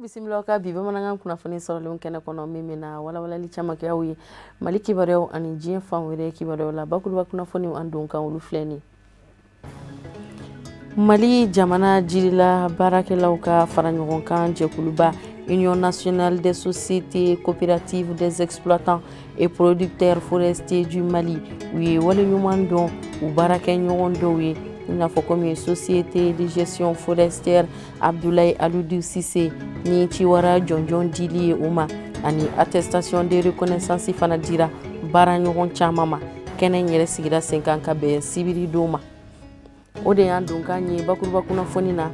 Bisimila ka bi bamanankan kunnafoni sɔrɔlen kɛnɛ kɔnɔ min bɛna walawalali caman kɛ aw ye Mali kibaruyaw ani diɲɛ fan wɛrɛ kibaruyaw la bakuruba kunnafoni an don kan olu filɛ nin Mali jamana jirila baarakɛlaw ka fara ɲɔgɔn kan jɛkuluba Union nationale des sociétés coopératives des exploitants et producteurs forestiers du Mali u ye waleɲuman dɔn u baarakɛ ɲɔgɔn dɔw ye il n'a fɔ comme société de gestion forestière Abdoulaye Aloudou Cissé ni ciwara jɔnjɔn dili ye u ma ani attestation de reconnaissance fana dira baara ɲɔgɔn caman ma kɛnɛ yɛrɛ sigira sen kan ka bɛn sibiri don ma o de y'an don kan ye bakuruba kunnafoni na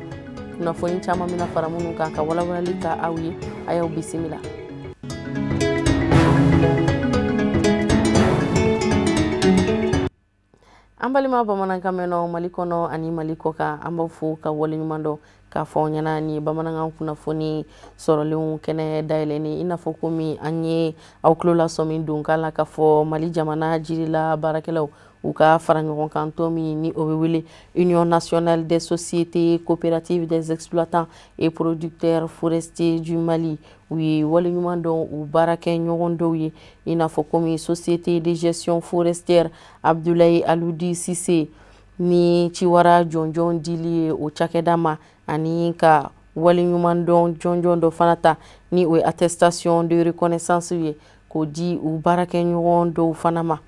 kunnafoni caman bɛna fara minnu kan ka walawalali ka aw ye a y'aw bisimila an balima bamanankan mɛnɔ Mali kɔnɔ ani Mali kɔ kan an b'aw fo ka waleɲuman dɔn k'a fɔ aw ɲɛna ni bamanankan kunnafoni sɔrɔlenw kɛnɛ dayɛlɛni i n'a fɔ komi an ye aw tulo lasɔmi don k'a la k'a fɔ Mali jamana jirila baarakɛlaw u ka fara ɲɔgɔn kan tɔn min ni o bɛ wele Union nationale des sociétés coopératives des exploitants et producteurs forestiers du Mali u ye waleɲuman dɔn u baarakɛ ɲɔgɔn dɔw ye i n'a fɔ komi société de gestion forestière Abdoulaye Aloudou Cissé ni ciwara jɔnjɔn dili ye o cakɛda ma ani ka waleɲuman dɔn jɔnjɔn dɔ fana ta ni o ye attestation de reconnaissance ye k'o di u baarakɛ ɲɔgɔn dɔw fana ma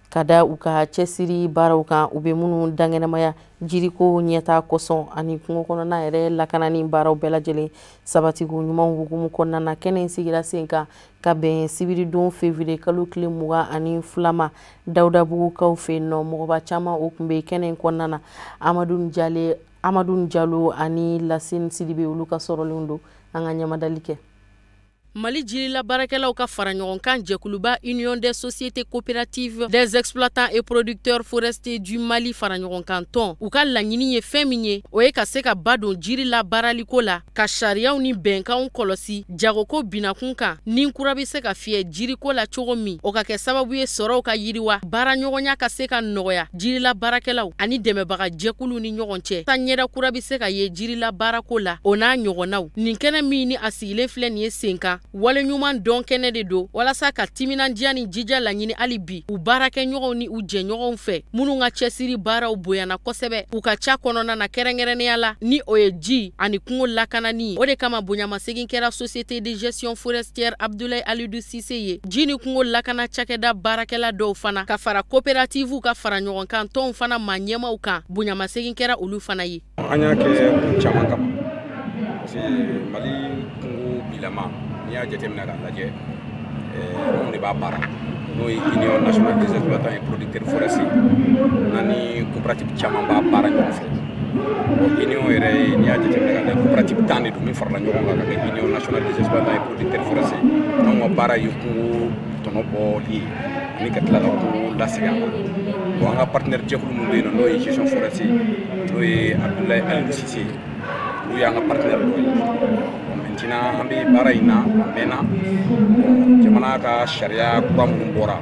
ka da u ka cɛsiri baaraw kan u bɛ minnu dangɛnɛmaya jiriko ɲɛta kosɔn ani kungo kɔnɔna yɛrɛ lakanani baaraw bɛɛ lajɛlen sabatigo ɲuman hukumu kɔnɔna na kɛnɛ in sigira sen kan ka bɛn sibiridon février kalo tile 22 ma Dawudabugukaw fɛ yen nɔ mɔgɔba caman o tun bɛ kɛnɛ in kɔnɔna na Amadou Jalo ani Lasine Sidibe olu ka sɔrɔlen don an ka ɲamadali kɛ Mali jirila baarakɛlaw ka fara ɲɔgɔn kan jɛkuluba Union des sociétés coopératives des exploitants et producteurs forestiers du Mali fara ɲɔgɔn kan tɔn u ka laɲini ye fɛn min ye o ye ka se ka ba don jirila baaraliko la ka sariyaw ni bɛnkanw kɔlɔsi jagoko binakun kan ni kura bɛ se ka fiyɛ jiriko la cogo min o ka kɛ sababu ye sɔrɔw ka yiriwa baara ɲɔgɔnya ka se ka nɔgɔya jirila baarakɛlaw ani dɛmɛbaga jɛkulu ni ɲɔgɔn cɛ ta ɲɛda kura bɛ se ka ye jirila baarako la o n'a ɲɔgɔnnaw nin kɛnɛ min ni a sigilen filɛ nin ye sen kan waleɲuman dɔn kɛnɛ de do walasa ka timinandiya ni jija laɲini hali bi u baarakɛ ɲɔgɔnw ni u jɛɲɔgɔnw fɛ minnu ka cɛsiri baaraw bonyana kosɛbɛ u ka ca kɔnɔna na kɛrɛnkɛrɛnnenya la ni o ye ji ani kungo lakanani o de kama bonyamasegin kɛra société de gestion forestière Abdoulaye Aloudou Cissé ye ji ni kungo lakana cakɛda baarakɛla dɔw fana ka fara coopératives ka fara ɲɔgɔn kan tɔnw fana ma ɲɛmaw kan bonyamasegin kɛra olu fana ye an y'a kɛ caman kama parce que Mali kungo bilama n'i y'a jateminɛ k'a lajɛ anw de b'a baara n'o ye Union nationale des exploitants et producteurs forestiers ani coopérative caman b'a baara ɲɔgɔn fɛ Union yɛrɛ n'i y'a jateminɛ k'a lajɛ coopérative 10 de don min farala ɲɔgɔn kan ka kɛ Union nationale des exploitants et producteurs forestiers anw ka baara ye kungo tɔnɔ bɔli ye ani ka tila ka kungo lasegin a ma bon an ka partenaire jɛkulu minnu bɛ yen n'o ye gestion forestier n'o ye Abdoulaye Aloudou Cissé olu y'an ka partenaire dɔ ye maintenant an bɛ baara in na a mɛnna jamana ka sariya kura minnu bɔra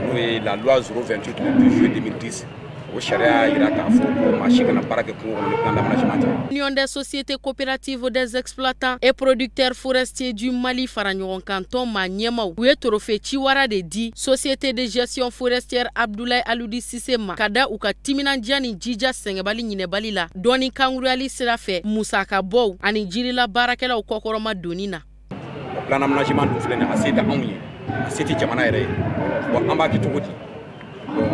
n'o ye la loi 028 du juillet 2010 o sariya yira k'a fɔ ko maa si kana baara kɛ kungo kɔnɔ ni plan d'aménagement tɛ. Union des sociétés coopératives des exploitants et producteurs forestiers du Mali fara ɲɔgɔn kan tɔn maa ɲɛmaw u ye trophée ciwara de di société de gestion forestière Abdoulaye Aloudou Cissé ma ka da u ka timinandiya ni jija sɛngɛbali ɲinɛbali la dɔɔni kanguruyali sira fɛ musaka bɔw ani jirila baarakɛlaw kɔkɔrɔma donni na. Plan d'aménagement dun filɛ nin ye a se tɛ anw ye a se tɛ jamana yɛrɛ ye bon an b'a kɛ cogo di bon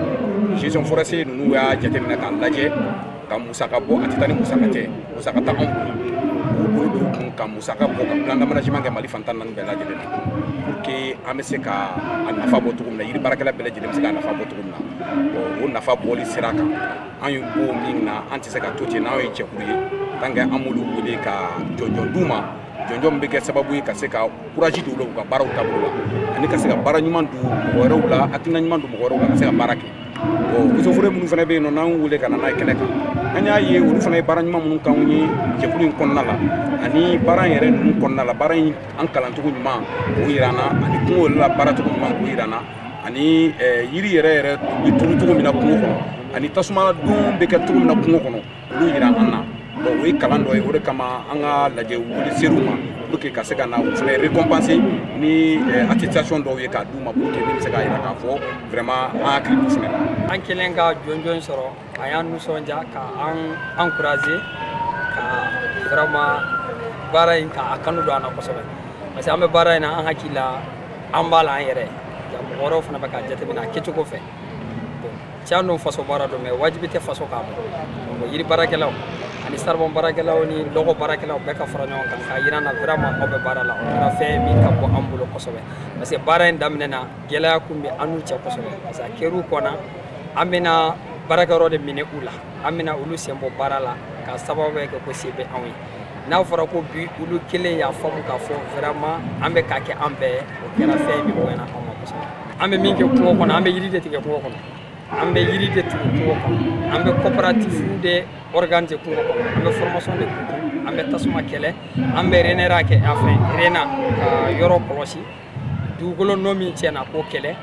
gestion forestier ninnu y'a jateminɛ k'a lajɛ ka musaka bɔ a tɛ taa ni musaka tɛ musaka ta anw bolo bolo dɔw kun ka musaka bɔ ka plan d'aménagement kɛ Mali fantan naani bɛɛ lajɛlen na pour que an bɛ se ka a nafa bɔ cogo min na yiri baarakɛla bɛɛ lajɛlen bɛ se ka nafa bɔ cogo min na bon o nafa bɔli sira kan an ye bɔ min na an tɛ se ka to ten n'anw ye jɛkulu ye tant que an m'olu wele ka jɔnjɔn d'u ma jɔnjɔn bɛ kɛ sababu ye ka se ka courage d'u la u ka baaraw taabolo la ani ka se ka baara ɲuman don mɔgɔ wɛrɛw la hakilina ɲuman don mɔgɔ wɛrɛw la ka se ka baara kɛ bon muso fure minnu fana bɛ yen nɔ n'an y'u wele ka na n'a ye kɛnɛ kan an y'a ye olu fana ye baara ɲuman minnu k'anw ye jɛkulu in kɔnɔna la ani baara in yɛrɛ ninnu kɔnɔna la baara in an kalancogo ɲuman k'o yira an na ani kungo la baaracogo ɲuman k'o yira an na ani yiri yɛrɛ bɛ turu cogo min na kungo kɔnɔ ani tasuma dun bɛ kɛ cogo min na kungo kɔnɔ olu yira an na o ye kalan dɔ ye o de kama an ka lajɛ wuli ser'u ma pour que ka se ka na u fana récompenser ni attestation dɔw ye k'a d'u ma pour que ne bɛ se k'a yira k'a fɔ vraiment an hakili b'u fana na. An kɛlen ka jɔnjɔn sɔrɔ a y'an nisɔndiya ka an encourager ka vraiment baara in ka a kanu don an na kosɛbɛ parce que an bɛ baara in na an hakili la an b'a la an yɛrɛ mɔgɔ wɛrɛw fana bɛ ka jateminɛ a kɛcogo fɛ tiɲɛ don faso baara don mais wajibi tɛ faso k'a bɔ donc yiri baarakɛlaw ani saribɔn baarakɛlaw ni lɔgɔ baarakɛlaw bɛɛ ka fara ɲɔgɔn kan k'a yira an na vraiment aw bɛ baara la o kɛra fɛn min ka bɔ an bolo kosɛbɛ parce que baara in daminɛ na gɛlɛya kun bɛ an n'u cɛ kosɛbɛ parce que a kɛr'u kɔnɔ an bɛna baarakɛyɔrɔ de minɛ u la an bɛna olu sen bɔ baara la ka sababu kɛ ko se bɛ anw ye n'a fɔra ko bi olu kelen y'a faamu k'a fɔ vraiment an bɛ k'a kɛ an bɛɛ o kɛra fɛn min bonyana anw ma kosɛbɛ an bɛ min kɛ kungo kɔnɔ an bɛ yiri de tigɛ kungo kɔnɔ an bɛ yiri de tigɛ kungo kɔnɔ an bɛ coopérative de organiser kungo kɔnɔ an bɛ formation de kɛ an bɛ tasuma kɛlɛ an bɛ renera kɛ a fɛn rena ka yɔrɔ kɔlɔsi dugukolo nɔ min tiɲɛna k'o kɛlɛ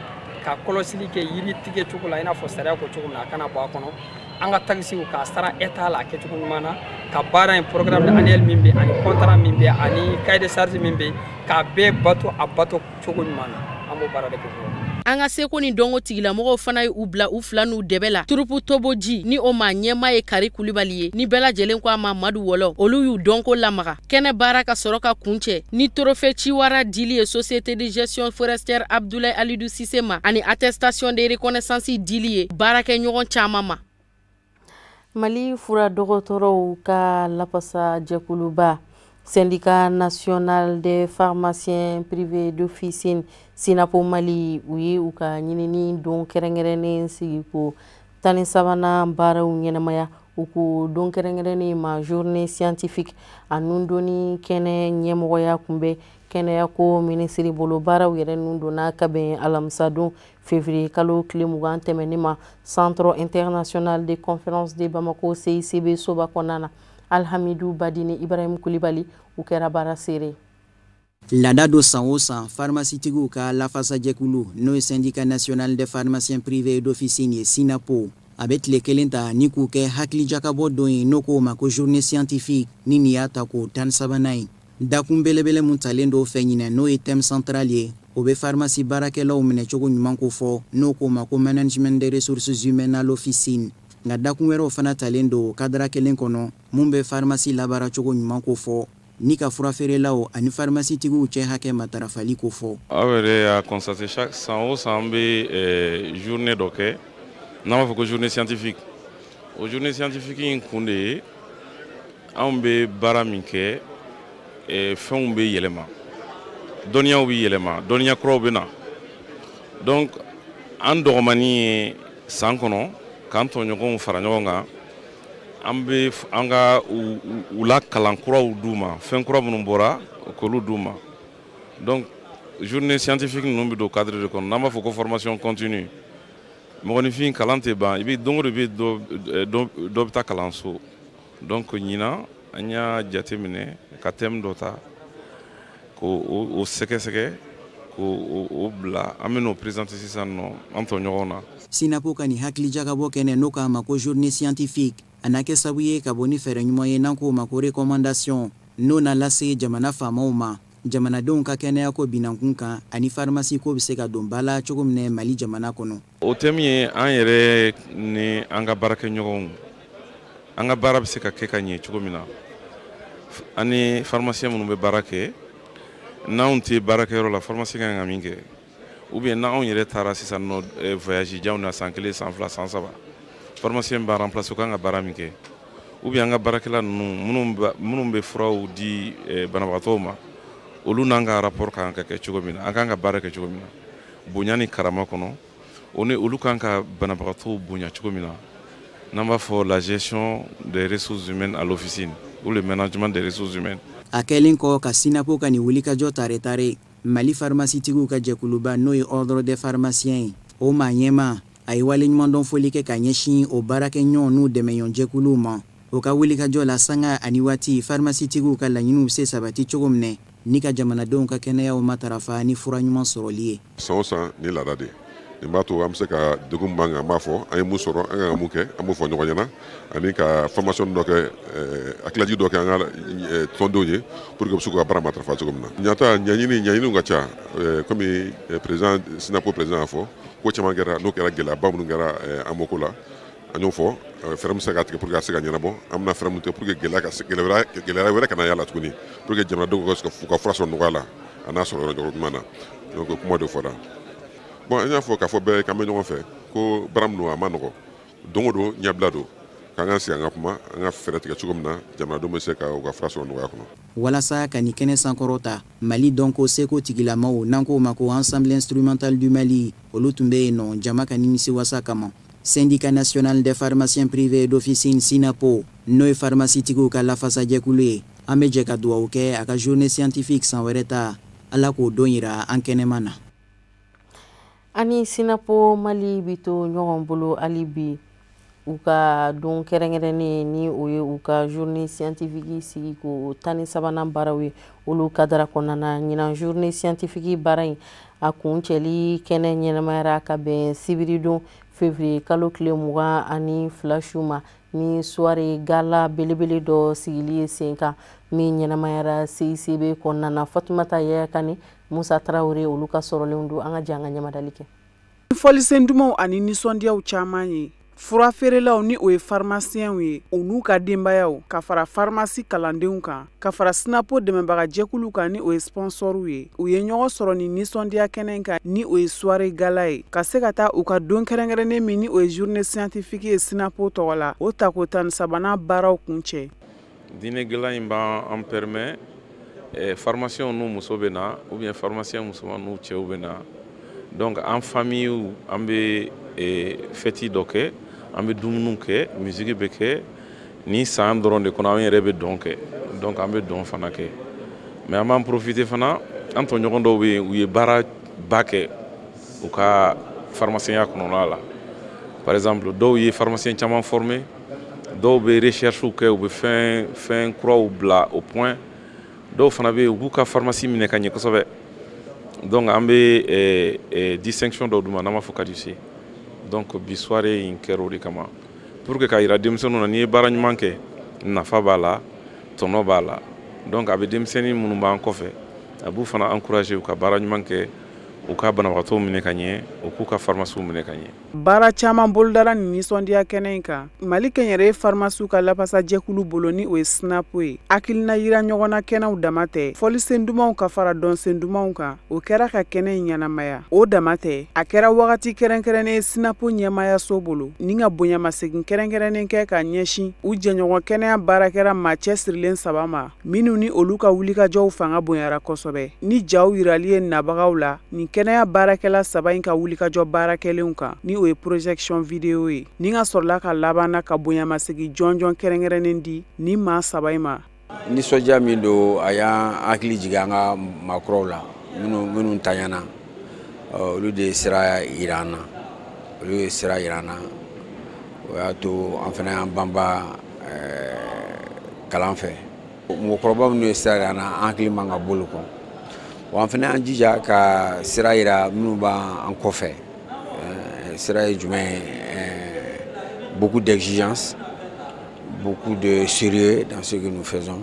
ka kɔlɔsili kɛ yiri tigɛ cogo la i n'a fɔ sariya ko cogo min na a kana bɔ a kɔnɔ an ka taxes k'a sara état la a kɛcogo ɲuman na ka baara in programme annuel min bɛ ani contrat min bɛ ani cahier de charge min bɛ k'a bɛɛ bato a bato cogo ɲuman na an b'o baara de kɛ. An ka seko ni dɔnko tigilamɔgɔw fana ye u bila u fila n'u dɛbɛ la turupu toboji ni o ma ɲɛma ye Kari Kulibali ye ni bɛɛ lajɛlen ko a ma Madu Wɔlɔ olu y'u dɔnko lamaga kɛnɛ baara ka sɔrɔ ka kuncɛ ni trophée Ciwara dili ye société de gestion forestière Abdoulaye Alidou Cissé ma ani attestation de reconnaissance dili ye baarakɛ ɲɔgɔn caman ma. Mali fura dɔgɔtɔrɔw ka lapasa jɛkuluba Syndicat national des pharmaciens privés d'officine Sinapo Mali u ye u ka ɲinini don kɛrɛnkɛrɛnnen sigi ko 13nan baaraw ɲɛnamaya u ko don kɛrɛnkɛrɛnnen ma journée scientifique a nundonni kɛnɛ ɲɛmɔgɔya kunbɛ kɛnɛya ko minisiri bolo baaraw yɛrɛ nun donna ka bɛn alamisa don février kalo tile 20 tɛmɛni ma Centre international de conférence de Bamako CICB soba kɔnɔna na Alhamidou Badine Ibrahim Kulibali u kɛra baara seere. Lada do san o san pharmacietigiw ka lafasa jɛkulu n'o ye syndicat national des pharmaciens privés d'officine ye Sinapo a bɛ tile kelen ta ni k'u kɛ hakilijakabɔ don ye n'o k'o ma ko journée scientifique ni nin y'a ta ko 13nan ye dakun belebele mun talen dɔw fɛ ɲinɛ n'o ye thème central ye o bɛ pharmacie baarakɛlaw minɛ cogo ɲuman ko fɔ n'o k'o ma ko management des ressources humaines à l'officine nka dakun wɛrɛw fana talen do kadara kelen kɔnɔ mun bɛ pharmacie labaara cogo ɲuman ko fɔ ni ka fura feerelaw ani pharmacie tigiw cɛ hakɛ matarafali ko fɔ. Aw yɛrɛ y'a constaté chaque san o san an bɛ journée dɔ kɛ n'an b'a fɔ ko journée scientifique o journée scientifique in kun de ye anw bɛ baara min kɛ fɛnw bɛ yɛlɛma dɔnniyaw bɛ yɛlɛma dɔnniya kuraw bɛ na donc an dɔgɔmani ye san kɔnɔ k'an tɔɲɔgɔnw fara ɲɔgɔn kan an bɛ an ka u la kalan kuraw d'u ma fɛn kura minnu bɔra k'olu d'u ma donc journée scientifique ninnu bɛ don cadre de kɔnɔ n'an b'a fɔ ko formation continue mɔgɔninfin kalan tɛ ban i bɛ don o don i bɛ dɔ bɛ taa kalanso donc ɲinan an y'a jateminɛ ka thème dɔ ta k'o sɛgɛsɛgɛ k'o bila an bɛ n'o présenter sisan nɔ an tɔɲɔgɔnw na. Sinapo ka nin hakilijakabɔ kɛnɛ n'o k'a ma ko journée scientifique a na kɛ sababu ye ka bɔ ni fɛɛrɛ ɲuman ye n'an k'o ma ko recommandation n'o na lase jamana faamaw ma jamanadenw ka kɛnɛya ko binankun kan ani pharmacie ko bɛ se ka don ba la cogo min Mali jamana kɔnɔ. O thème ye an yɛrɛ ni an ka baarakɛɲɔgɔnw an ka baara bɛ se ka kɛ ka ɲɛ cogo min na ani pharmacien minnu bɛ baara kɛ n'anw tɛ baarakɛyɔrɔ la pharmacie kan ka min kɛ ou bien n'anw yɛrɛ taara sisan nɔ voyage janw na san 1 san 2 san 3 pharmacien b'a remplacer u kan ka baara min kɛ ou bien an ka baarakɛla ninnu minnu bɛ furaw di banabagatɔw ma olu n'an ka rapport kan ka kɛ cogo min na an kan ka baara kɛ cogo min na bonya ni karama kɔnɔ olu kan ka banabagatɔw bonya cogo min na n'an b'a fɔ la gestion des ressources humaines à l'officine ou le management des ressources humaines. A kɛlen kɔ ka Sinapo ka nin wulikajɔ tare Mali pharmacietigiw ka jɛkuluba n'o ye ordre des pharmaciens ye o maa ɲɛma a ye waleɲuman dɔn foli kɛ ka ɲɛsin o baarakɛɲɔgɔn n'u dɛmɛɲɔgɔn jɛkuluw ma. O ka wulikajɔ la sanga ani waati pharmacietigiw ka laɲiniw se sabati cogo minɛ ni ka jamanadenw ka kɛnɛyaw matarafa ni fura ɲuman sɔrɔli ye. San o san ni laada de nin b'a to an bɛ se ka degun ban an b'a fɔ an ye mun sɔrɔ an ka mun kɛ an b'o fɔ ɲɔgɔn ɲɛna ani ka formation dɔ kɛ hakililajigi dɔ kɛ an ka tɔndenw ye pour que u bɛ se k'u ka baara matarafa cogo min na. Ɲata ɲɛɲiniw ka ca komi président Sinapo président y'a fɔ ko caman kɛra n'o kɛra gɛlɛyaba minnu kɛra an mako la an y'o fɔ fɛɛrɛ min se ka tigɛ pour que a se ka ɲɛnabɔ an bɛna fɛɛrɛ min tigɛ pour que gɛlɛya wɛrɛ kana y'a la tuguni pour que jamanadenw ka fura sɔrɔ nɔgɔya la a n'a sɔrɔ yɔrɔ ɲuman na donc kuma de fɔra. Bon an y'a fɔ k'a fɔ bɛɛ k'an bɛ ɲɔgɔn fɛ ko baara min don a ma nɔgɔ don o don ɲɛbila don k'an ka sigi an ka kuma an ka fɛɛrɛ tigɛ cogo min na jamanadenw bɛ se ka u ka fura sɔrɔ nɔgɔya kɔnɔ. Walasa ka nin kɛnɛ sankɔrɔta Mali dɔnko seko tigilamaw n'an k'o ma ko ensemble instrumental du Mali olu tun bɛ yen nɔ jama ka nimisiwasa kama. Syndicat national des pharmaciens privés d'officine Sinapo n'o ye pharmacietigiw ka lafasajɛkulu ye an bɛ jɛ ka dugawu kɛ a ka journée scientifique san wɛrɛ ta Ala k'o don yira an kɛnɛma na. Ani Sinapo Mali bi to ɲɔgɔn bolo hali bi u ka don kɛrɛnkɛrɛnnen ni o ye u ka journée scientifique sigi ko 13nan baaraw ye olu kadara kɔnɔna na ɲinan journée scientifique baara in a kuncɛli kɛnɛ ɲɛnamayara ka bɛn sibiri don février kalo tile 22 su ma ni soirée gala belebele dɔ sigili ye sen kan min ɲɛnamayara CICB kɔnɔna na. Fatumata Yaya Kane, Musa Traoré olu ka sɔrɔlenw don an ka jɛ an ka ɲamadali kɛ. Fɔlisen dumanw ani nisɔndiyaw caman ye fura feerelaw ni o ye pharmaciens ye u n'u ka denbayaw ka fara pharmacie kalandenw kan ka fara Sinapo dɛmɛbaga jɛkulu kan ni o ye sponsorw ye u ye ɲɔgɔn sɔrɔ ni nisɔndiya kɛnɛ kan ni o ye soirée gala ye ka se ka taa u ka don kɛrɛnkɛrɛnnen min ni o ye journée scientifique ye Sinapo tɔgɔ la o tako 13nan baaraw kuncɛ. Dîner gala in b'an permet pharmaciens n'u muso bɛ na ou bien pharmaciens musoman n'u cɛw bɛ na donc en famille an bɛ fête dɔ kɛ an bɛ dumuniw kɛ musique bɛ kɛ ni san dɔrɔn de kɔnɔ an yɛrɛ bɛ dɔn kɛ donc an bɛ dɔn fana kɛ mais an b'an profiter fana an tɔɲɔgɔn dɔw bɛ yen u ye baara ba kɛ u ka pharmacienya kɔnɔna la par exemple dɔw ye pharmacien caman formé dɔw bɛ recherche kɛ u bɛ fɛn kuraw bila au point dɔw fana bɛ yen u b'u ka pharmacie minɛ ka ɲɛ kosɛbɛ donc an bɛ distinction dɔw d'u ma n'an b'a fɔ caducée donc bi soirée in kɛra o de kama pour que ka yira denmisɛnninw na n'i ye baara ɲuman kɛ nafa b'a la tɔnɔ b'a la donc a bɛ denmisɛnnin minnu b'an kɔfɛ a b'u fana encourager u ka baara ɲuman kɛ u ka banabagatɔw minɛ ka ɲɛ u k'u ka pharmaciw minɛ ka ɲɛ. Baara caman bolodara ni nisɔndiya kɛnɛ in kan Mali kɛnyɛrɛye pharmaciw ka lafasajɛkulu bolo ni o ye Sinapo ye hakilina yira ɲɔgɔnna kɛnɛw dama tɛ fɔlisen dumanw ka fara dɔnsen dumanw kan o kɛra ka kɛnɛ in ɲɛnamaya o dama tɛ a kɛra wagati kɛrɛnkɛrɛnnen Sinapo ɲɛmayaso bolo ni ka bonyamasegin kɛrɛnkɛrɛnnen kɛ ka ɲɛsin u jɛɲɔgɔn kɛnɛya baarakɛra maa cɛsirilen 3 ma minnu ni olu ka wulikajɔw fanga bonyara kosɛbɛ ni jaw yirali ye nabagaw la ni kɛnɛya baarakɛla 3 in ka wulikajɔ baarakɛlenw kan ni o ye projection vidéo ye ni ka sɔrɔla ka labanna ka bonyamasegi jɔnjɔn kɛrɛnkɛrɛnnen di ni maa 3 in ma. Nisɔndiya min don a y'an hakili jigin an ka maakɔrɔw la minnu tanyana olu de ye sira yira an na o y'a to an fana y'an banba kalan fɛ mɔgɔkɔrɔba minnu ye sira yira an na an hakili man ka bolo kɔ wa an fana y'an jija ka sira yira minnu b'an kɔfɛ sira ye jumɛn ye beaucoup d'exigence beaucoup de sérieux dans ce que nous faisons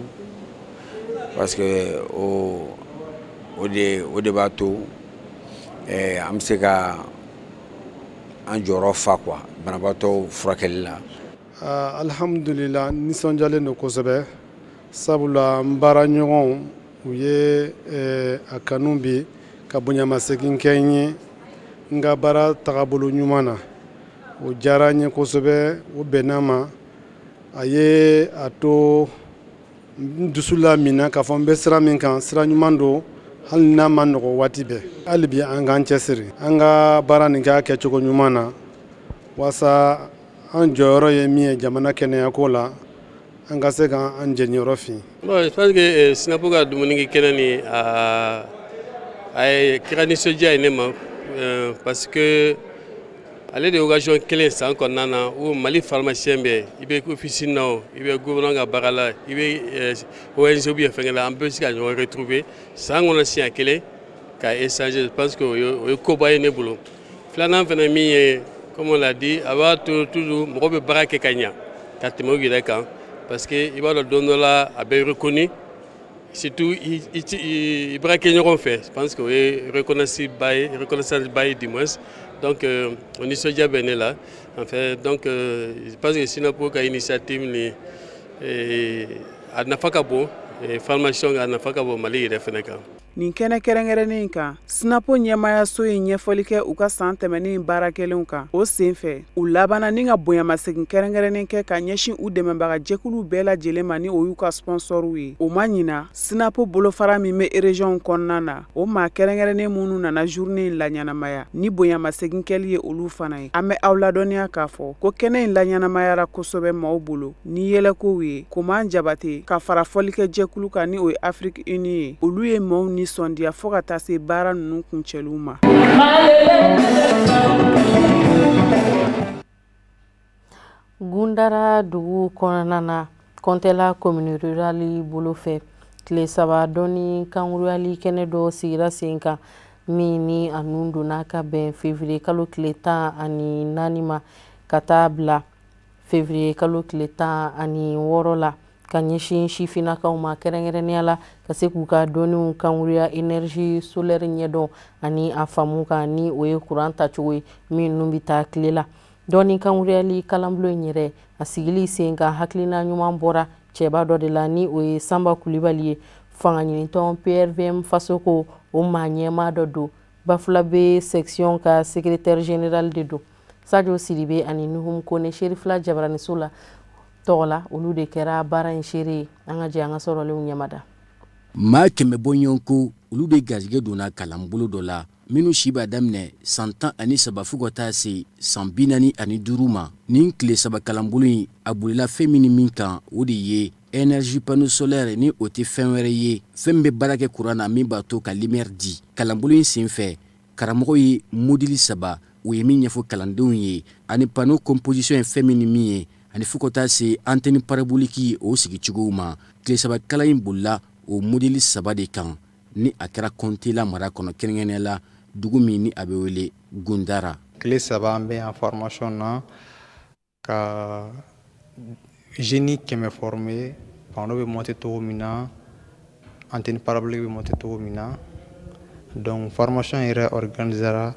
parce que o de b'a to an bɛ se ka an jɔyɔrɔ fa quoi banabaatɔw furakɛli la. Alhamdulillah nisɔndiyalen don kosɛbɛ sabula n baara ɲɔgɔnw u ye a kanu bi ka bonyamasegin kɛ n ye n ka baara tagabolo ɲuman na o diyara n ye kosɛbɛ o bɛnna ma a ye a to n dusu lamina k'a fɔ n bɛ sira min kan sira ɲuman don hali n'a ma nɔgɔ waati bɛɛ hali bi an k'an cɛsiri an ka baara nin k'a kɛcogo ɲuman na walasa an jɔyɔrɔ ye min ye jamana kɛnɛyako la an ka se k'an jɛniyɔrɔ fin. Bon, je pense que Sinapo ka dumuni kɛnɛ ni a ye kɛra nisɔndiya ye ne ma parce que ale de occasion kelen san kɔnɔna na o Mali pharmacien bɛɛ i bɛ officine na o i bɛ gouvernement ka baara la i bɛ ONG bɛ fɛngɛ la an bɛɛ bɛ se ka ɲɔgɔn retrouver san kɔnɔ siɲɛ kelen ka échanger je pense que o ye koba ye ne bolo filanan fana min ye comme on l'a dit a b'a to toujours mɔgɔ bɛ baara kɛ ka ɲa ka tɛmɛ u yɛrɛ kan parce que i b'a dɔn don dɔ la a bɛ reconnu surtout i baara kɛ ɲɔgɔn fɛ je pense que o ye reconnaissance ba ye du moins donc on nisɔndiya bɛ ne la en fait donc je pense que Sinapo ka initiative ni a nafa ka bon formation a nafa ka bon Mali yɛrɛ fɛnɛ kan. Nin kɛnɛ kɛrɛnkɛrɛnnen kan Sinapo ɲɛmayaso ye ɲɛfɔli kɛ u ka san tɛmɛnen baarakɛlenw kan o senfɛ u labanna ni ka bonyamasegin kɛrɛnkɛrɛnnen kɛ ka ɲɛsin u dɛmɛbaga jɛkulu bɛɛ lajɛlen ma ni o y'u ka sponsorw ye o ma ɲina Sinapo bolofara min bɛ région kɔnɔna na o maa kɛrɛnkɛrɛnnen minnu nana journée in laɲɛnamaya ni bonyamasegin kɛli ye olu fana ye an bɛ aw ladɔnniya k'a fɔ ko kɛnɛ in laɲɛnamayara kosɛbɛ maaw bolo ni yɛlɛkow ye Koman Jabate ka fara fɔlikɛ jɛkulu kan ni o ye Afrique Unie ye olu ye maaw ni sondiya fo ka taa se baara ninnu kuncɛliw ma. Gundara dugu kɔnɔna na Kɔntɛla commune rurale bolo fɛ tile 3 dɔnni kankuruyali kɛnɛ dɔ sigira sen kan min ni a nun donna ka bɛn février kalo tile 14 ma ka taa bila février kalo tile 16 la ka ɲɛsin sifinnakaw ma kɛrɛnkɛrɛnnenya la ka se k'u ka dɔnniw kankuruya énergie solaire ɲɛdɔn ani a faamu kan ni o ye courant tacogo ye minnu bɛ taa tile la dɔnni kankuruyali kalanbolo in yɛrɛ a sigili sen kan hakilina ɲuman bɔra cɛba dɔ de la ni o ye Sanba Kulibali ye fanga ɲinitɔn PRVM faso ko o maa ɲɛmaa dɔ don Bafulabe section ka secrétaire général de don Sadio Sidibe ani Nuhum Kone Cherifla Jabaraniso la tɔgɔla olu de kɛra baara in seere an ka jɛ an ka sɔrɔlenw ɲɛmada maa kɛmɛ bɔ ɲɔgɔnko olu de garijɛgɛ donna kalanbolo dɔ la minnu si b'a daminɛ san 13 fo ka taa se san 45 ma nin tile 3 kalanbolo in a bolila fɛn min kan o de ye énergie panneau solaire ni o tɛ fɛn wɛrɛ ye fɛn bɛ baara kɛ courant na min b'a to ka lumière di kalanbolo in senfɛ karamɔgɔ ye module 3 o ye min ɲɛfɔ kalandenw ye ani panneau composition ye fɛn min ye ani fo ka taa se antenne parabolique o sigicogow ma tile 3 kalan in bolila o modèle 3 de kan ni a kɛra Kɔntɛla mara kɔnɔ kɛrɛnkɛrɛnnenya la dugu min ni a bɛ wele Gundara. Tile 3 an bɛ yan formation na ka génie kɛmɛ formé panneau bɛ monter cogo min na antenne parabolique bɛ monter cogo min na donc formation yɛrɛ organisera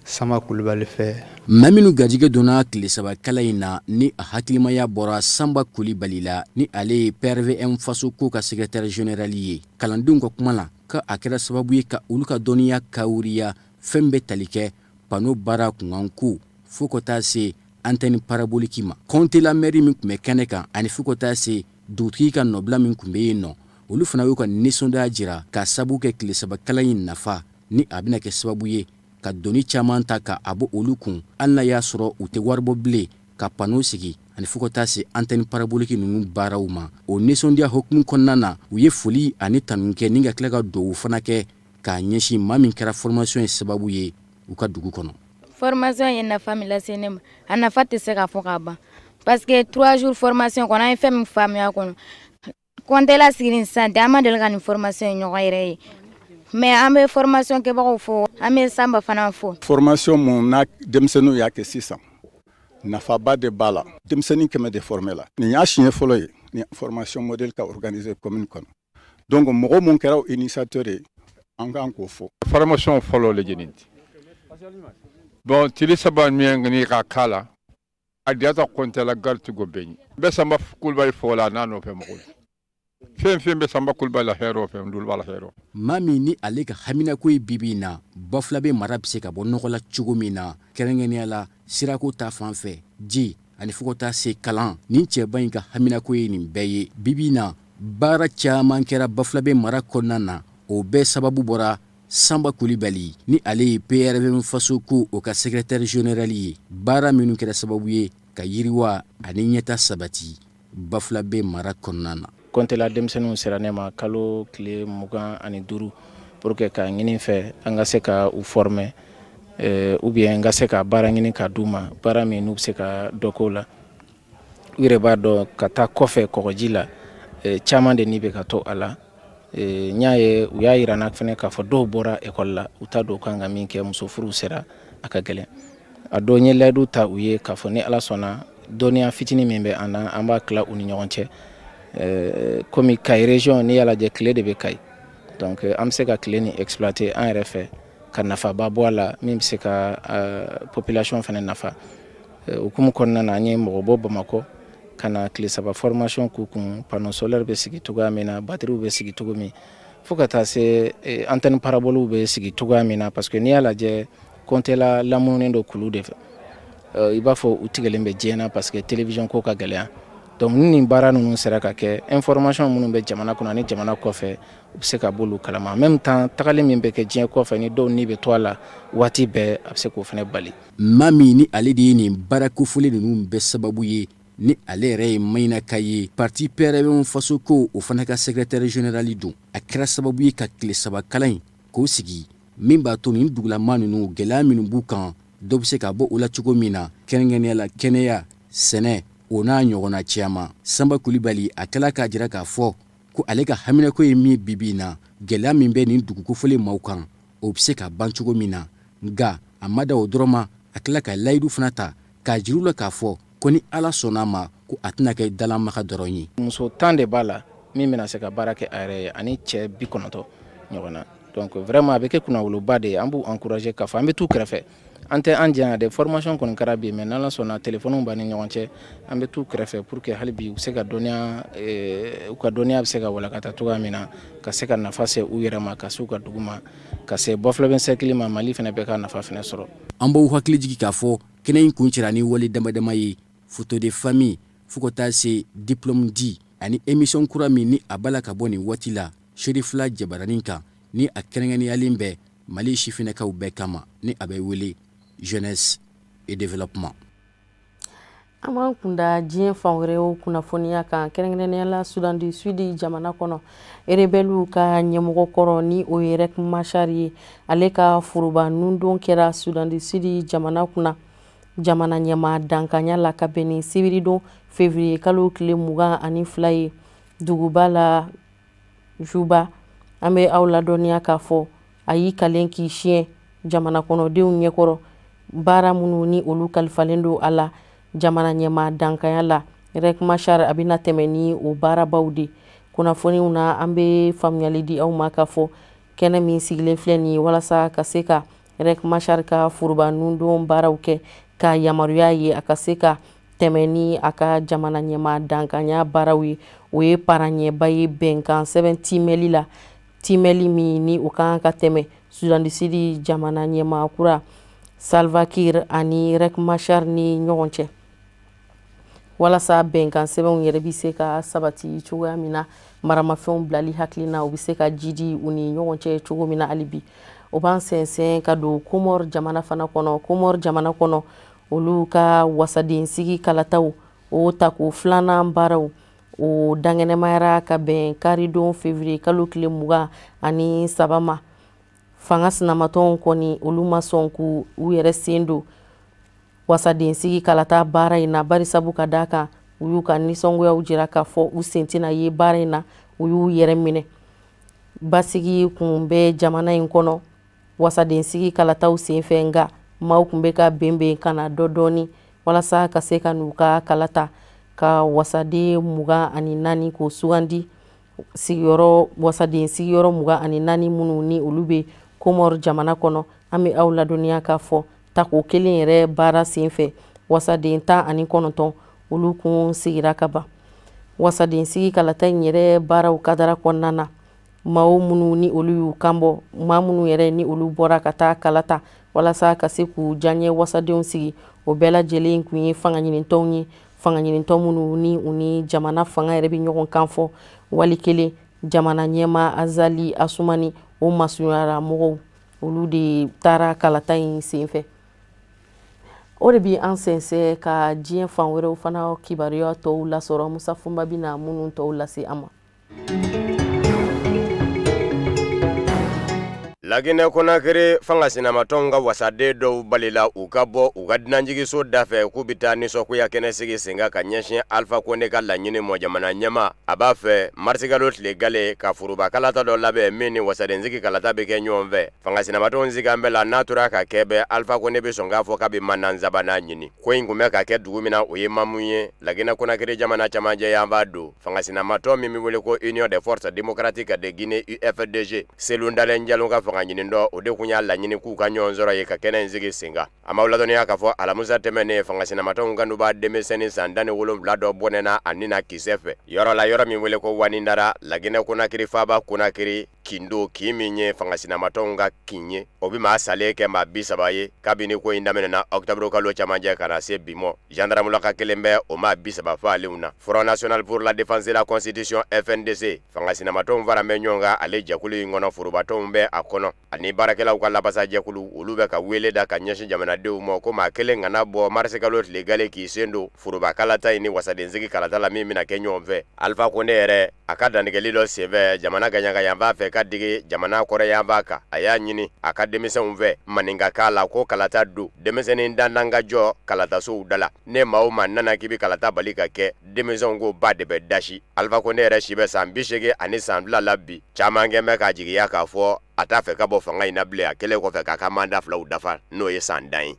Sama Kulibali fɛ. Maa minnu garijɛgɛ donna tile 3 kalan in na ni a hakilimaya bɔra Sanba Kulibali la ni ale ye PRVM faso ko ka secrétaire général ye kalandenw ka kuma la ka a kɛra sababu ye ka olu ka dɔnniya kawuriya fɛn bɛ tali kɛ panneau baara kunkan ko fo ka taa se antenne parabolique ma Kɔntɛla mairie min tun bɛ kɛnɛ kan ani fo ka taa se dugutigi ka nɔbila min tun bɛ yen nɔ olu fana y'u ka nisɔndiya jira ka sababu kɛ tile 3 kalan in nafa ni a bɛna kɛ sababu ye ka doni caman ta ka a bɔ olu kun hali n'a y'a sɔrɔ u tɛ wari bɔ bilen ka panneau sigi ani fo ka taa se antenne parabolique ninnu baaraw ma o nisɔndiya hokumu kɔnɔna na u ye foli ani tanu kɛ ni ka tila ka dugawu fana kɛ k'a ɲɛsin maa min kɛra formation ye sababu ye u ka dugu kɔnɔ. Formation ye nafa min lase ne ma a nafa tɛ se ka fɔ ka ban parce que 3 jours formation kɔnɔ an ye fɛn min faamuya kɔnɔ Kɔntɛla sigili sisan an ma deli ka nin formation ye ɲɔgɔn yɛrɛ ye mais an bɛ formation kɛbagaw fo an bɛ Sanba fana fo. Formation mun na denmisɛnninw y'a kɛ sisan nafaba de b'a la denmisɛnnin kɛmɛ de formé la nin y'a siɲɛ fɔlɔ ye ni formation modèle ka organiser commune kɔnɔ donc mɔgɔ mun kɛra initiateur ye an kan k'o fɔ. Formation fɔlɔ le jeni bon tile 3 min ni ka kala a diata Kɔntɛla garitigo bɛ yen bɛ Sanba Kulibali fɔ la n'a nɔfɛ mɔgɔw fɛn bɛ Sanba Kulibali la hɛrɛ fɛ ndulu b'a la hɛrɛ. maa min ni ale ka haminako ye bibi in na Bafulabe mara bɛ se ka bɔ nɔgɔ la cogo min na kɛrɛnkɛrɛnnenya la sirako ta fan fɛ ji ani fo ka taa se kalan nin cɛba in ka haminako ye nin bɛɛ ye bibi in na baara caman kɛra Bafulabe mara kɔnɔna na o bɛɛ sababu bɔra Sanba Kulibali ni ale ye PRVM faso ko o ka secrétaire général ye baara minnu kɛra sababu ye ka yiriwa ani ɲɛta sabati Bafulabe mara kɔnɔna na. Kɔntɛla denmisɛnninw sera ne ma kalo tile 25 pour que ka ɲini fɛ an ka se ka u former ou bien n ka se ka baara ɲini ka d'u ma baara min n'u bɛ se ka dɔ k'o la u yɛrɛ b'a dɔn ka taa kɔfɛ kɔgɔji la caman de ni bɛ ka to a la n y'a ye u y'a yira n na fɛnɛ k'a fɔ dɔw bɔra ekɔli la u t'a dɔn u kan ka min kɛ muso furuw sera a ka gɛlɛn a dɔw n ye layidu ta u ye k'a fɔ ni ala sɔnna dɔnniya fitinin min bɛ an na an b'a tila u ni ɲɔgɔn cɛ komi Kayi région n'i y'a lajɛ tile de bɛ Kayi donc an bɛ se ka tile ni exploiter an yɛrɛ fɛ ka nafaba bɔ a la min bɛ se ka population fɛnɛ nafa hukumu kɔnɔna na an ye mɔgɔ bɔ Bamakɔ ka na tile 3 formation k'u kun panneau solaire bɛ sigi cogoya min na batterie bɛ sigi cogo min fo ka taa se antenne parabole bɛ sigi cogoya min na parce que n'i y'a lajɛ compte la lamununen don kulu de fɛ i b'a fɔ u tigɛlen bɛ diɲɛ na parce que télévision ko ka gɛlɛya donc ni nin baara ninnu sera ka kɛ information minnu bɛ jamana kɔnɔ ani jamana kɔfɛ u bɛ se ka bɔ olu kalama en même temps tagali min bɛ kɛ diɲɛ kɔfɛ ni dɔw ni bɛ to a la waati bɛɛ a bɛ se k'o fɛnɛ bali maa min ni ale de ye nin baara kofɔlen ninnu bɛɛ sababu ye ni ale yɛrɛ ye Maïnaka ye parti PRV faso ko o fana ka secrétaire général don a kɛra sababu ye ka tile 3 kalan k'o sigi min b'a to nin dugulama ninnu gɛlɛya minnu b'u kan dɔ bɛ se ka bɔ o la cogo min na kɛrɛnkɛrɛnnenya la kɛnɛya sɛnɛ o n'a ɲɔgɔnna caman Sanba Kulibali a kɛla k'a jira k'a fɔ ko ale ka haminako ye min bibi na gɛlɛya min bɛ nin dugukofɔlen maaw kan o bɛ se ka ban cogo min na nka a ma da o dɔrɔn ma a tila ka layidu fana ta k'a jiru la k'a fɔ ko ni ala sɔnna ma ko a tɛna kɛ dalamaka dɔrɔn ye muso 10 de b'a la min bɛna se ka baara kɛ a yɛrɛ ye ani cɛ 90 ɲɔgɔn na donc vraiment a bɛ kɛ kunnawoloba de ye an b'u encourager k'a fɔ an bɛ t'u kɛrɛfɛ an tɛ an janya de formation kɔni kɛra bi mais n'ala sɔnna téléphone b'an ni ɲɔgɔn cɛ an bɛ t'u kɛrɛfɛ pour que hali bi u se ka dɔnniya u ka dɔnniya bɛ se ka walakata cogoya min na ka se ka nafa se u yɛrɛ ma ka se u ka dugu ma ka se bɔfilɛbɛn cercle ma Mali fɛnɛ bɛ ka nafa fɛnɛ sɔrɔ an b'aw hakili jigi k'a fɔ kɛnɛ in kun cira ni wale damadama ye photo de famille fo ka taa se diplôme di ani émission kura min ni a bala ka bɔ nin waati la Cherifla jabaranin kan ni a kɛrɛnkɛrɛnyalen bɛ Mali sifinakaw bɛɛ kama ni a bɛ wele jeunesse et développement. An b'an kunda diɲɛ fan wɛrɛw kunnafoniya kan kɛrɛnkɛrɛnnenya la Sudan du Sud jamana kɔnɔ rebelliw ka ɲɛmɔgɔ kɔrɔ ni o ye Riek Machar ye ale ka furuba nundon kɛra Sudan du Sud jamana kunna jamana ɲɛma dankanya la ka bɛn ni sibiridon février kalo tile 22 ye duguba la Juba an bɛ aw ladɔnniya k'a fɔ a y'i kalen k'i siɲɛ jamana kɔnɔdenw ɲɛkɔrɔ baara minnu ni olu kalifalen don a la jamana ɲɛma dankanya la Riek Machar a bɛna tɛmɛ ni o baarabaw de kunnafoniw na an bɛ faamuyali di aw ma k'a fɔ kɛnɛ min sigilen filɛ nin ye walasa ka se ka Riek Machar ka furuba nundon baaraw kɛ ka yamaruya ye a ka se ka tɛmɛ ni a ka jamana ɲɛma dankanya baaraw ye o ye paraɲɛba ye bɛnkan sɛbɛn timɛli la timɛli min ni o kan ka tɛmɛ Sudan du Sud jamana ɲɛma kura Salva Kiir ani Riek Machar ni ɲɔgɔn cɛ walasa bɛnkan sɛbɛnw yɛrɛ bɛ se ka sabati cogoya min na maramafɛnw bilali hakilina u bɛ se ka jidi u ni ɲɔgɔn cɛ cogo min na hali bi o b'an sɛnsɛn ka don Comore jamana fana kɔnɔ Comore jamana kɔnɔ olu ka wasaden sigi kalataw o tako filanan baaraw o dangɛnɛmayara ka bɛn karidon février kalo tile 23 ma fanga sinamatɔnw kɔni olu ma sɔn k'u yɛrɛ sen don wasaden sigi kalata baara in na bari sabu ka da kan u y'u ka nisɔngoyaw jira k'a fɔ u sen tɛna ye baara in na u y'u yɛrɛ minɛ basigi kun bɛ jamana in kɔnɔ wasaden sigi kalataw senfɛ nka maaw kun bɛ ka bɛnbɛn ka na dɔɔni walasa ka se ka n'u ka kalata ka wasaden 24 k'o sugandi sigiyɔrɔ wasaden sigiyɔrɔ 24 minnu ni olu bɛ Comore jamana kɔnɔ an bɛ aw ladɔnniya k'a fɔ tako kelen yɛrɛ baara senfɛ wasaden 19 olu kun sigira ka ban wasaden sigi kalata in yɛrɛ baaraw kadara kɔnɔna na maaw minnu ni olu y'u kanbɔ maa minnu yɛrɛ ni olu bɔra ka taa kalata walasa ka se k'u diyaɲɛ wasadenw sigi o bɛɛ lajɛlen kun ye fanga ɲinitɔnw ye fanga ɲinitɔ minnu ni u ni jamana fanga yɛrɛ bɛ ɲɔgɔn kan fɔ wali kelen jamana ɲɛma Azali Asumani o masunyara mɔgɔw olu de taara kalata in senfɛ o de bi an sɛnsɛn ka diɲɛ fan wɛrɛw fana kibaruya tɔw lasɔrɔ Musa Funba bɛna minnu tɔw lase an ma. Lagine Konakiri fanga sinamatonga wasade do balila ukabo ugadinanjigi so dafe kubita nisoku ya kenesigi singa kanyeshi Alpha Konde ka lanyini mojamana nyama abafe marsigalot legale ka furuba kalata do labe mini wasadenzigi kalata beke nyomve fanga sinamatonzi gambela natura ka kebe Alpha Konde bisonga fo kabi mananzabana nyini ko ingume ka ke dugumina oyemamuye Lagine Konakiri jamana chamaje yambado fanga sinamaton mimi wele ko Union des Forces Démocratiques de Guinée UFDG selundale njalunga fanga nyini ndo ode kunya la nyini ku ka nyonzoro ye ka kenen zigi singa amawla doni aka fo alamusa temene fanga sinamaton gandu ba demeseni sandani wolum lado bonena anina kisefe yoro la yoro mi wele ko wanindara Lagine Konakiri faba Konakiri kindo kiminye fanga sinamaton ga kinye obi ma sale ke ma bisabaye kabini ko indamene na octobre kalo chamanje kana se bimo gendarme la ka kelembe o ma bisaba fa leuna Front National pour la Défense de la Constitution FNDC fanga sinamaton vara menyonga ale jakulu ngono furubaton be akono ani barakela ukala basa jakulu ulube ka wele da kanyeshi jamana de mo ko ma kele ngana bo marse kalot legale ki sendo furuba kalata ini wasadenziki kalata la mimi na kenyomve Alpha Konde ere akada ngelilo seve jamana ganyanga yamba fe kadigi jamana kore yamba ka aya nyini akademise umve maninga kala ko kalata du demeseni ndandanga jo kalata so udala ne mauma nana kibi kalata balika ke demison go bade be dashi Alpha Konde ere shibe sambishege ani sandula labbi chamange meka jigi yaka fo atafe kabo fanga inable akele ko fe ka manda fla udafa no ye sandai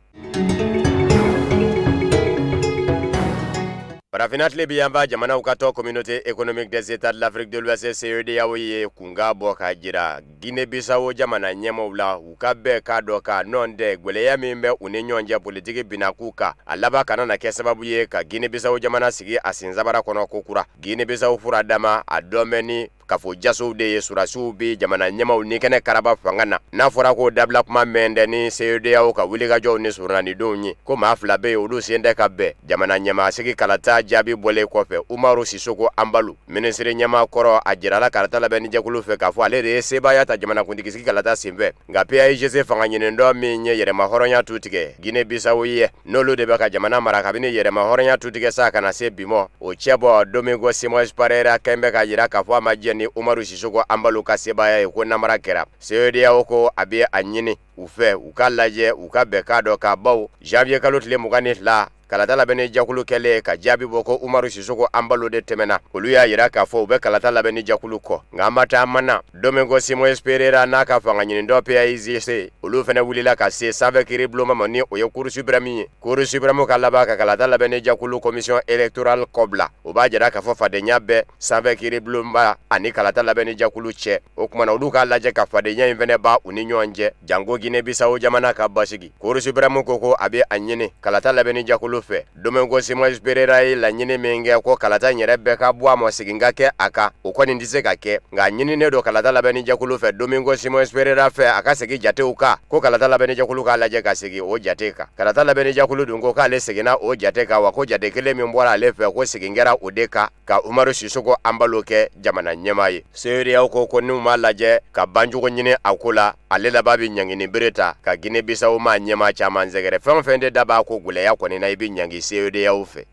Parafinatli biyamba jamana ukato Communauté économique des États de l'Afrique de l'Ouest CEDEAO ye kunga boka jira Guinée-Bissau jamana nyemowla ukabe kadoka nonde gweleya mimbe uninyonja politiki binakuka alaba kana na kesababu ye ka Guinée-Bissau jamana sigi asinzabara kono kokura Guinée-Bissau furadama adomeni kafo jaso de surasu bi jamana nyama ni kene karaba fangana na fora ko development mende ni CEDEAO ka wili ga jo ni surani donyi ko ma fla be odu sende ka be jamana nyama sigi kalata jabi bole ko fe Umaru Sisoko Ambalu ministre nyama koro ajirala kalata la ben jakulu fe kafo ale re seba ya ta jamana kundiki sigi kalata simbe nga PAIGC fanganyine ndo mi nye yere mahoronya tutike Guinée-Bissau ye nolo de baka jamana maraka bini yere mahoronya tutike saka na se bimo o chebo Domingo Simões Pereira kembe ka jira kafo amaje ni Umaru Sisoko Ambalu ka sebaya ye ko namara kera CEDEAO ko abe anyini ufe ukalaje ukabeka do ka baw janvier kalotle mugani la kalata la beni jakulu kele ka jabi boko Umaru Sisoko Ambalu de temena oluya yira ka fo be kalata la beni jakulu ko ngamata mana Domingo Simões Pereira na ka fanga nyini ndo PAIGC olu fene wulila ka se save kiri bloma mani o ye Cour suprême ka laba ka kalata la beni jakulu commission électorale kobla o ba jira ka fo fadenya be save kiri bloma ani kalata la beni jakulu che o kuma na olu ka laje ka fadenya invene ba uninyonje jango Guinée-Bissau jamana ka basigi Cour suprême koko abe anyini kalata la beni jakulu fe Domingo Simões Pereira la nyini menge ko kalata nyere be ka bua mo siginga ke aka o ko ni ndise ka ke nga nyini ne do kalata la beni jakulu fe Domingo Simões Pereira fe aka sigi jate uka ko kalata la beni jakulu ka laje ka sigi o jate ka kalata la beni jakulu dungo ka le sigina o jate ka wa ko jate kele mi mbora le fe ko sigingera odeka ka Umaru Sisoko Ambalu ke jamana nyemaye CEDEAO ko ni ma laje ka banjugo nyini akula ale la babi nyangini bereta ka Guinée-Bissau ma nyema chama nzegere fende daba ko gule ya ko ni na ibi nyangi CEDEAO fe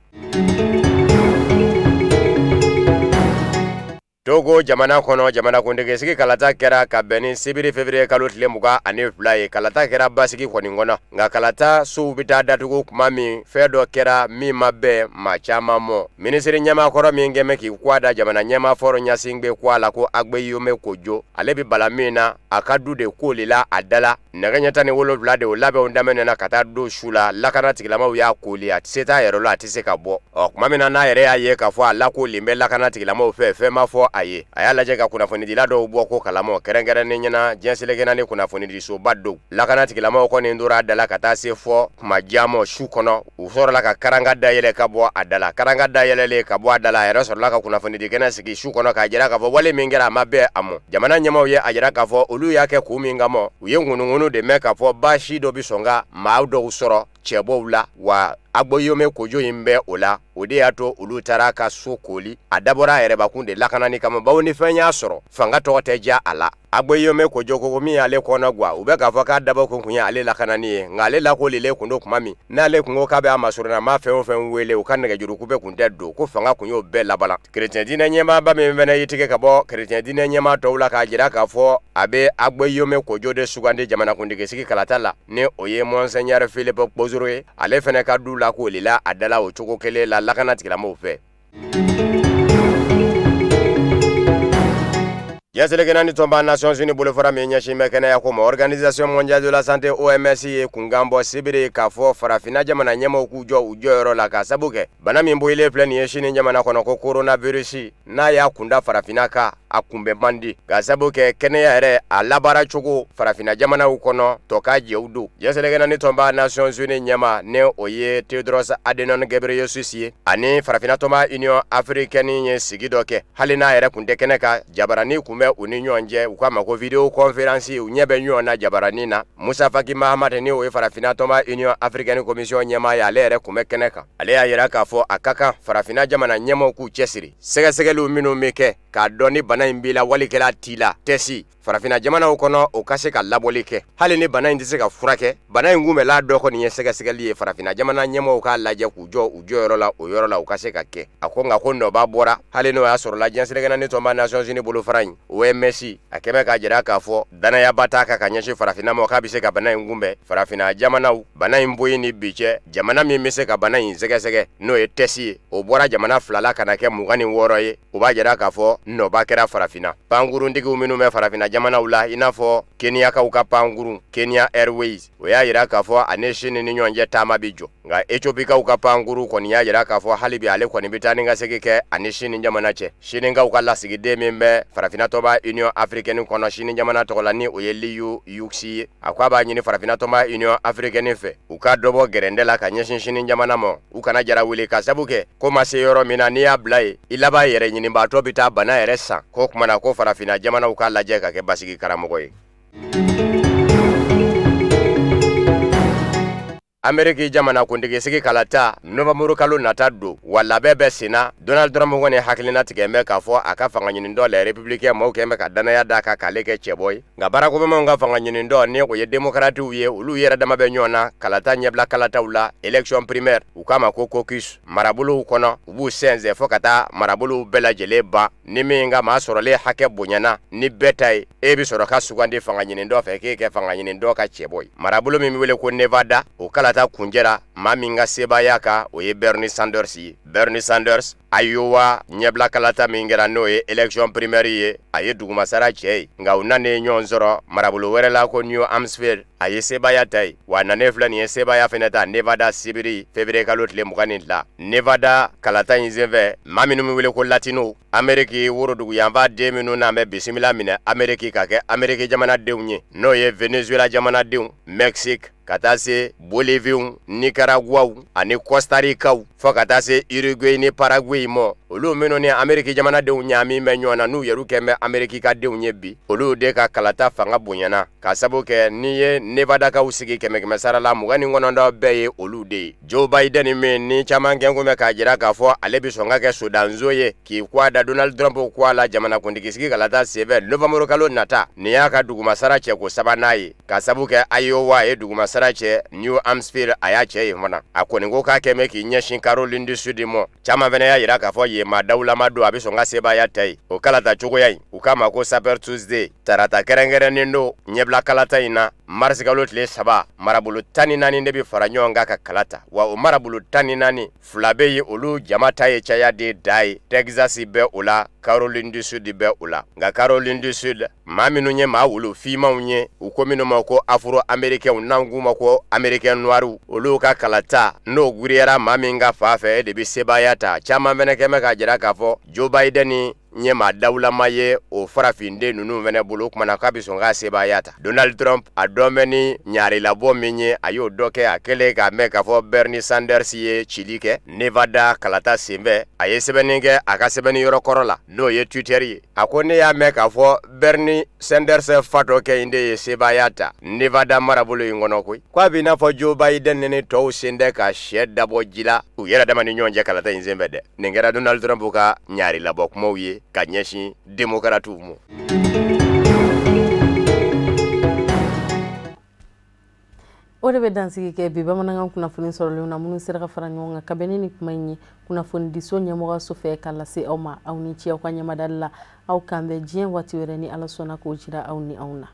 Togo jamana kono jamana kundege sigi kalata kera ka beni sibiri février kalotle muga ani fly kalata kera basigi koni ngona nga kalata subita datugo kumami fedo kera mi mabe machama mo ministre nyama koro mi ngeme ki kwada jamana nyama foro nyasingbe kwala ko agbe yome kojo alebi balamina akadu de kolila adala naganya tani wolo blade o labe ondamene na kata do shula lakana tigilama ya koli atseta yero la tiseka bo kumami na yere aye ka fo ala ko limbe lakana tigilama fe ma fo aye ayala jeka kuna foni dilado bo ko kalamo kerengere ni nyina jenselege na ni kuna foni diso baddo lakana tigilama ko ni ndura adala kata se fo majamo shukono usoro la ka karanga dayele ka bo adala karanga dayele le ka bo adala yero so la ka kuna foni digena sigi shukono ka jira ka fo wale mingera mabe amo jamana nyama ye ajira ka fo olu yake kumingamo uye ngunu de meka fo bashi do bisonga maudo usoro cɛbɔw la wa agboyome kojo in bɛ o la o de y'a to olu taara ka so koli a dabɔra a yɛrɛbakun de lakanani kama bawo ni fɛn y'a sɔrɔ fanga tɔgɔ tɛ diya a la agboyome kojo ko min y'ale kɔnɔ gwa u bɛ k'a fɔ k'a dabɔ kun ye ale lakanani ye nka ale lakolilen kun do kuma min n'ale kun ko k'a bɛ a masuruna ma fɛn o fɛn wele u ka nɛgɛjurukube kun tɛ don ko fanga kun y'o bɛɛ labala kerecɛn diinɛ ɲɛmaaba min fɛnɛ y'i tigɛ ka bɔ kerecɛn diinɛ ɲɛmaa tɔw la k'a jira k'a fɔ a bɛ agboyome kojo de sugandi jamanakuntigisigi kalata la ni o ye monseigneur Philippe Kpozoro ye ale fɛnɛ ka du la k'oli la a dala o cogo kelen la lakana tigilamɔgɔw fɛ. Yaselekena ni tomba Nations Unies bolo fara min ɲɛsin bɛ kɛnɛya ko ma Organisation mondiale de la santé OMS ye kunkan bɔ sibiri k'a fɔ farafina jamana ɲɛmɔgɔw k'u jɔ u jɔyɔrɔ la ka sabu kɛ bana min bɔyilen filɛ nin ye sini jamana kɔnɔ ko coronavirus n'a y'a kunda farafina kan a kunbɛn man di ka sabu kɛ kɛnɛya yɛrɛ a labaara cogo farafina jamanaw kɔnɔ tɔ ka jɛw do Yaselekena ni tomba Nations Unies ɲɛma ne o ye Tedros Adhanom Ghebreyesus ye ani farafina tɔnba Union Africaine ye sigi dɔ kɛ hali n'a yɛrɛ kun tɛ kɛnɛ kan jabarani kun bɛ u ni ɲɔgɔn cɛ u k'a ma ko video conférence u ɲɛ bɛ ɲɔgɔn na jabarani na Musa Faki Mahamat ni o ye farafina tɔnba Union Africaine Commission ɲɛmaa ye ale yɛrɛ kun bɛ kɛnɛ kan ale y'a yira k'a fɔ a ka kan farafina jamana ɲɛmɔgɔw k'u cɛsiri sɛgɛsɛgɛliw minnu bɛ kɛ k'a dɔn ni bana in b'i la walikɛla t'i la tɛsi farafina jamanaw kɔnɔ o ka se ka labɔli kɛ hali ni bana in tɛ se ka furakɛ bana in kunbɛla dɔ kɔni ye sɛgɛsɛgɛli ye farafina jamana ɲɛmɔgɔw k'a lajɛ k'u jɔ u jɔyɔrɔ la o yɔrɔ la u ka se ka kɛ a ko nka ko nɔba bɔra hali n'o y'a sɔrɔ la diɲɛselekɛna ni tɔnba Nations Unies bolofara in OMS a kɛmɛ k'a jira k'a fɔ danayaba t'a kan ka ɲɛsin farafina ma k'a bɛ se ka bana in kunbɛn farafina jamanaw bana in boyi ni bi cɛ jamana min bɛ se ka bana in sɛgɛsɛgɛ n'o ye tɛsi ye o bɔra jamana 2 la ka na kɛ 26 ye o b'a jira k'a fɔ nɔba kɛra farafina pankuruntigiw minnu bɛ farafina jamanaw la i n'a fɔ Keniyakaw ka pankuru Kenya Airways o y'a jira k'a fɔ ani Chine ni ɲɔgɔn cɛ taama bi jɔ nka Etiopikaw ka pankuru kɔni y'a jira k'a fɔ hali bi ale kɔni bɛ taa ni ka segin kɛ ani Chine jamana cɛ Chinekaw ka lasigiden min bɛ farafina tɔnba Union Africaine kɔnɔ Chine jamana tɔgɔ la ni o ye Liu Yuxi ye a ko a b'a ɲini farafina tɔnba Union Africaine fɛ u ka dɔ bɔ gɛrɛndɛ la ka ɲɛsin Chine jamana ma u kana jara wele ka sabu kɛ ko ma se yɔrɔ min na n'i y'a bila ye i laban yɛrɛ ɲinibaatɔ bɛ taa bana yɛrɛ san ko kumana ko farafina jamanaw k'a lajɛ ka kɛ basigi karamɔgɔ ye. Ameriki jamana kuntigisigi kalata November kalo nata do wa labɛn bɛ senna Donald Trump kɔni hakilina tigɛ bɛ k'a fɔ a ka fanga ɲini dɔ la républicain maaw kɛn bɛ ka danaya d'a kan k'ale kɛ cɛbɔ ye nka Barack Obama ka fanga ɲini dɔ ni o ye démocratiw ye olu yɛrɛ dama bɛ ɲɔgɔn na kalata ɲɛbila kalataw la élection primaire u k'a ma ko caucus marabolow kɔnɔ u b'u sɛnsɛn fɔ ka taa marabolow bɛɛ lajɛlen ban ni min ka maa sɔrɔlen hakɛ bonyana ni bɛɛ ta ye e bɛ sɔrɔ ka sugandi fanga ɲini dɔ fɛ k'e kɛ fanga ɲini dɔ ka cɛbɔ ye marabolo min bɛ wele ko Nevada o kalata kunjɛra maa min ka sebaya kan o ye Bernie Sanders ye Bernie Sanders Iowa ɲɛbila kalata min kɛra n'o ye élection primaire ye a ye dugumasara cɛ ye nka u nanen ɲɔgɔn sɔrɔ marabolo wɛrɛ la ko New Hampshire a ye sebaya ta ye wa nanen filɛ nin ye sebaya fɛnɛ ta Nevada sibiri février kalo tile 22 Nevada kalata in senfɛ maa minnu bɛ wele ko Latino Ameriki worodugu yanfan den minnu n'an bɛ bisimila minɛ Ameriki ka kɛ Ameriki jamanadenw ye n'o ye Venezuela jamanadenw Mexique ka taa se Boliviaw Nicaraguaw ani Costa Ricaw fɔ ka taa se Uruguay ni Paraguay mɔ olu minnu ni Ameriki jamanadenw ɲaami bɛ ɲɔgɔn na n'u yɛrɛ kɛn bɛ Ameriki ka denw ye bi olu de ka kalata fanga bonyana ka sabu kɛ ni ye Nevadakaw sigi 100 sara la 29 bɛɛ ye olu de ye Joe Biden min ni caman kɛn kun bɛ k'a jira k'a fɔ ale bɛ sɔn ka kɛ sodanzo ye k'i kɔ a da Donald Trump kɔ a la jamanakuntigisigi kalata senfɛ November kalo nata ni y'a ka dugumasara cɛko 3nan ye ka sabu kɛ Iowa ye dugumasara cɛ New Hampshire a y'a cɛ ye fana a kɔni ko k'a kɛn bɛ k'i ɲɛsin Caroline du Sud mɔ caman fɛnɛ y'a jira k'a fɔ yen maa dawulama don a bɛ sɔn ka sebaya ta ye o kalata cogoya in u k'a ma ko Super Tuesday tarata kɛrɛnkɛrɛnnen don ɲɛbila kalata in na mars kalo tile 3 marabolo 14 de bɛ fara ɲɔgɔn kan ka kalata wa o marabolo 14 fila bɛ ye olu jama ta ye caya de da ye Texas bɛ o la Caroline du Sud bɛ o la nka Caroline du Sud maa minnu ye maa wolo fimanw ye u ko minnu ma ko afro-américains n'an k'u ma ko américain noirs olu ka kalata n'o guriyara maa min ka fa fɛ de bɛ sebaya ta caman fɛnɛ kɛn bɛ k'a jira k'a fɔ Joe Biden ni ɲɛma dawulama ye o farafinden ninnu fɛnɛ bolo o kumana k'a bi sɔn k'a sebaaya ta Donald Trump a dɔn bɛ ni ɲarilabɔ min ye a y'o dɔ kɛ a kɛlen k'a mɛn k'a fɔ Bernie Sanders ye cili kɛ Nevada kalata senfɛ a ye sɛbɛnni kɛ a ka sɛbɛnni yɔrɔ kɔrɔ la n'o ye Twitter ye a ko ne y'a mɛn k'a fɔ Bernie Sanders fatɔ kɛ in de ye sebaaya ta Nevada marabolo in kɔnɔ koyi k'a bi n'a fɔ Joe Biden ni tɔw sen tɛ ka sɛ dabɔ ji la u yɛrɛ dama ni ɲɔgɔn cɛ kalata in senfɛ dɛ nin kɛra Donald Trump ka ɲarilabɔ kumaw ye ka ɲɛsin démocratiw ma. O de bɛ dansigi kɛ bi bamanankan kunnafoni sɔrɔlenw na minnu sera ka fara ɲɔgɔn kan kabɛnni ni kuma in ye kunnafoni diso ɲɛmɔgɔso fɛ k'a lase aw ma aw ni ce aw ka ɲamadali la aw kan bɛ diɲɛ waati wɛrɛ ni Ala sɔnna k'o jira aw ni anw na.